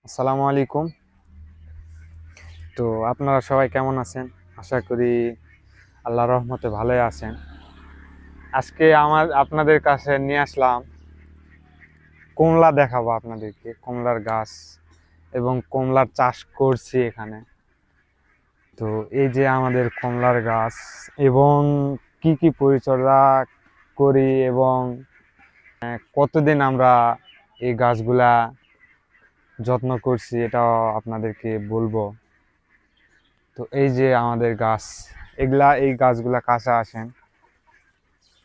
আসসালামু আলাইকুম। তো আপনারা সবাই কেমন আছেন? আশা করি আল্লাহর রহমতে ভালোই আছেন। আজকে আপনাদের কাছে নিয়ে আসলাম কমলা দেখাবো আপনাদেরকে, কমলার গাছ এবং কমলার চাষ করছি এখানে। তো এই যে আমাদের কমলার গাছ এবং কি কি পরিচর্যা করি এবং কতদিন আমরা এই গাছগুলা যত্ন করছি এটাও আপনাদেরকে বলবো। তো এই যে আমাদের গাছ, এই গাছগুলা কাঁচা আসেন,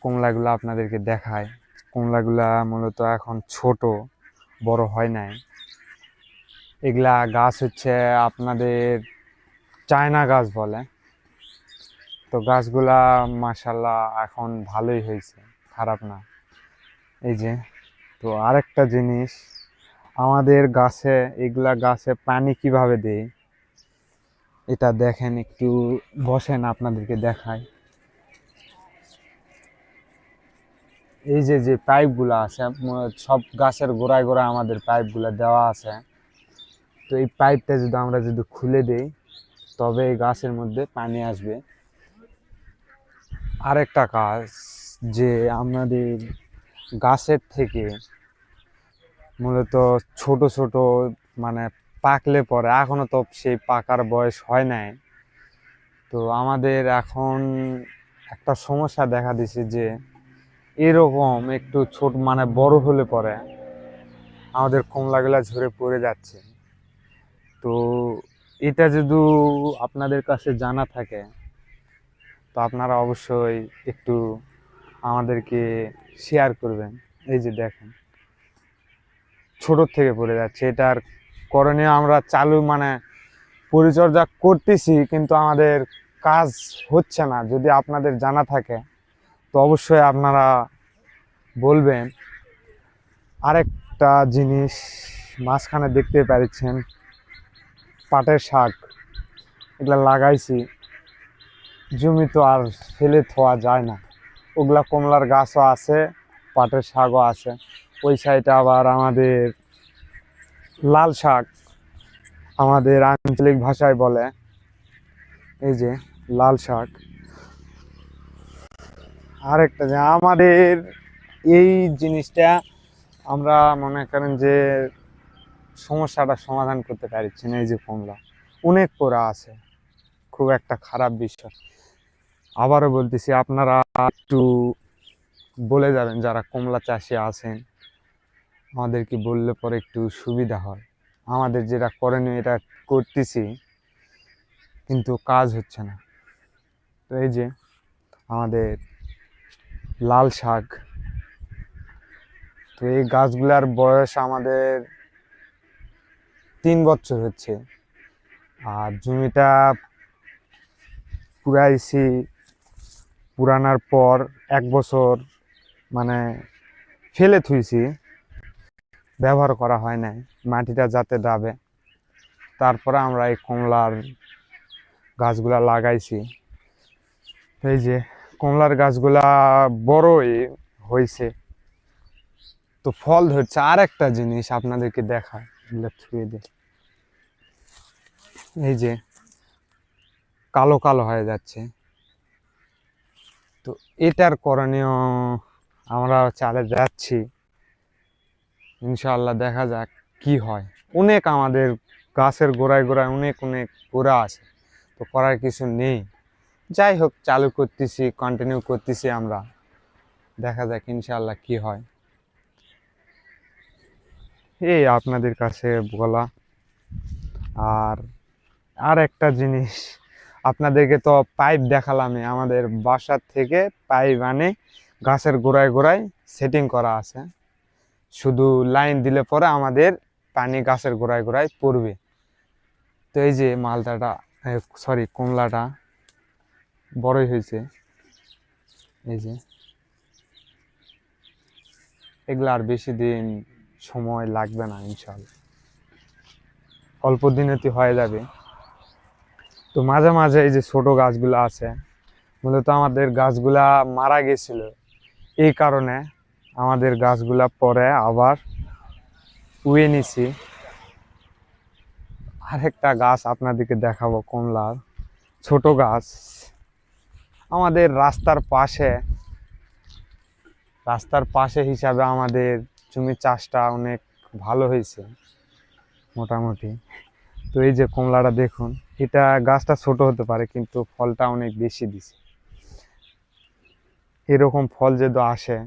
কমলাগুলা আপনাদেরকে দেখায়। কমলাগুলা মূলত এখন ছোট, বড় হয় নাই। এগুলা গাছ হচ্ছে আপনাদের চায়না গাছ বলে। তো গাছগুলা মাশাল্লাহ এখন ভালোই হয়েছে, খারাপ না। এই যে, তো আরেকটা জিনিস, আমাদের গাছে গাছে পানি কিভাবে দেয় এটা দেখেন, একটু বসেন আপনাদেরকে দেখায়। এই যে যে পাইপগুলো আছে, সব গাছের গোড়ায় গোড়ায় আমাদের পাইপগুলো দেওয়া আছে। তো এই পাইপটা আমরা যদি খুলে দেই তবে এই গাছের মধ্যে পানি আসবে। আরেকটা কাজ, যে আমাদের গাছের থেকে মূলত ছোট ছোট মানে পাকলে পরে, এখনো তো সেই পাকার বয়স হয় নাই। তো আমাদের এখন একটা সমস্যা দেখা দিছে যে এরকম একটু ছোট মানে বড় হলে পরে আমাদের কমলাগুলা ঝরে পড়ে যাচ্ছে। তো এটা যদি আপনাদের কাছে জানা থাকে তো আপনারা অবশ্যই একটু আমাদেরকে শেয়ার করবেন। এই যে দেখেন, ছোট থেকে পড়ে যাচ্ছে, এটার করণীয় আমরা চালু মানে পরিচর্যা করতেছি, কিন্তু আমাদের কাজ হচ্ছে না। যদি আপনাদের জানা থাকে তো অবশ্যই আপনারা বলবেন। আরেকটা জিনিস, মাঝখানে দেখতে পাচ্ছেন পাটের শাক, এগুলা লাগাইছি। জমি তো আর ফেলে থোয়া যায় না, ওগুলা কমলার গাছও আছে, পাটের শাকও আছে। ওই সাইডে আবার আমাদের লাল শাক, আমাদের আঞ্চলিক ভাষায় বলে এই যে লাল শাক। আরেকটা যে আমাদের এই জিনিসটা আমরা মনে করেন যে সমস্যাটা সমাধান করতে পারছি না। এই যে কমলা অনেক পোড়া আছে, খুব একটা খারাপ বিষয়। আবারও বলতেছি, আপনারা একটু বলে যাবেন যারা কমলা চাষি আছেন, আমাদেরকে বললে পরে একটু সুবিধা হয়। আমাদের যেটা করণীয় এটা করতেছি, কিন্তু কাজ হচ্ছে না। তো এই যে আমাদের লাল শাক, তো এই গাছগুলার বয়স আমাদের 3 বছর হচ্ছে। আর জমিটা পুরাইছি, পুরানোর পর 1 বছর মানে ফেলে থুইছি, ব্যবহার করা হয় নাই, মাটিটা যাতে দাবে। তারপরে আমরা এই কমলার গাছগুলা লাগাইছি। এই যে কমলার গাছগুলা বড়ই হয়েছে, তো ফল ধরছে। আর একটা জিনিস আপনাদেরকে দেখায়, ছুঁয়ে দে, এই যে কালো কালো হয়ে যাচ্ছে। তো এটার করণীয় আমরা চালে যাচ্ছি, ইনশাআল্লাহ দেখা যাক কি হয়। অনেক আমাদের গাছের গোড়ায় গোড়ায় অনেক অনেক গোড়া আছে, তো করার কিছু নেই। যাই হোক, চালু করতেছি, কন্টিনিউ করতেছি আমরা, দেখা যাক ইনশাআল্লাহ কি হয়। এই আপনাদের কাছে বলা। আর আর একটা জিনিস, আপনাদেরকে তো পাইপ দেখালাম, আমাদের বাসার থেকে পাইপ আনে গাছের গোড়ায় গোড়ায় সেটিং করা আছে। শুধু লাইন দিলে পরে আমাদের পানি গাছের গোড়ায় গোড়ায় পড়বে। তো এই যে মালটাটা, সরি কমলাটা বড়ই হয়েছে। এই যে এগুলো আর বেশি দিন সময় লাগবে না, ইনশাআল্লাহ অল্প দিনেতে হয়ে যাবে। তো মাঝে মাঝে এই যে ছোট গাছগুলো আছে, মূলত আমাদের গাছগুলা মারা গেছিল, এই কারণে আমাদের গাছগুলা পরে আবার উয়ে নিছি। আরেকটা গাছ আপনাদেরকে দেখাবো, কমলার ছোট গাছ। আমাদের রাস্তার পাশে হিসাবে আমাদের জমির চাষটা অনেক ভালো হয়েছে মোটামুটি। তো এই যে কমলাটা দেখুন, এটা গাছটা ছোট হতে পারে কিন্তু ফলটা অনেক বেশি দিছে। এরকম ফল যদি আসে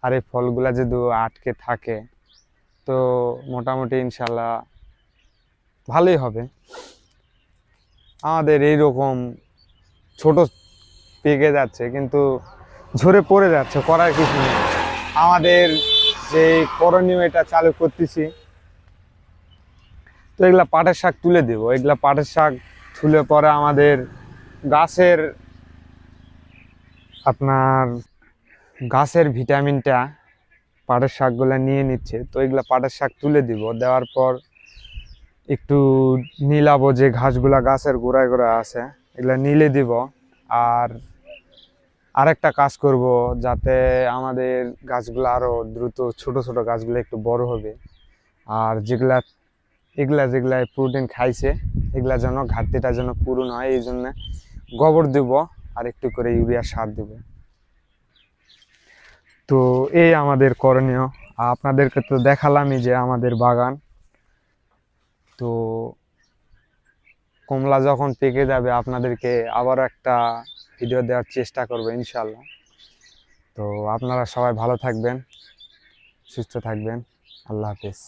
আর এই ফলগুলা যদি আটকে থাকে তো মোটামুটি ইনশাল্লাহ ভালোই হবে। আমাদের এইরকম ছোট পেকে যাচ্ছে কিন্তু ঝরে পড়ে যাচ্ছে, করার কিছু নেই। আমাদের যে করণীয় এটা চালু করতেছি, তো এগুলা পাটের শাক তুলে দেব। এগুলা পাটের শাক তুলে পরে আমাদের গাছের আপনার গাছের ভিটামিনটা পাটের শাকগুলা নিয়ে নিচ্ছে। তো এগুলা পাটের শাক তুলে দিব, দেওয়ার পর একটু নিলাবো যে ঘাসগুলা গাছের গোড়ায় গোড়ায় আছে, এগুলা নিলে দিব। আর আরেকটা কাজ করব, যাতে আমাদের গাছগুলো আরো দ্রুত, ছোট ছোট গাছগুলো একটু বড় হবে। আর যেগুলা প্রোটিন খাইছে এগুলা যেন ঘাটতিটা যেন পূরণ হয়, এই জন্য গোবর দেব আর একটু করে ইউরিয়া সার দেব। তো এই আমাদের করণীয়। আপনাদেরকে তো দেখালামই যে আমাদের বাগান। তো কমলা যখন পেকে যাবে আপনাদেরকে আবার একটা ভিডিও দেওয়ার চেষ্টা করবো ইনশাল্লাহ। তো আপনারা সবাই ভালো থাকবেন, সুস্থ থাকবেন। আল্লাহ হাফেজ।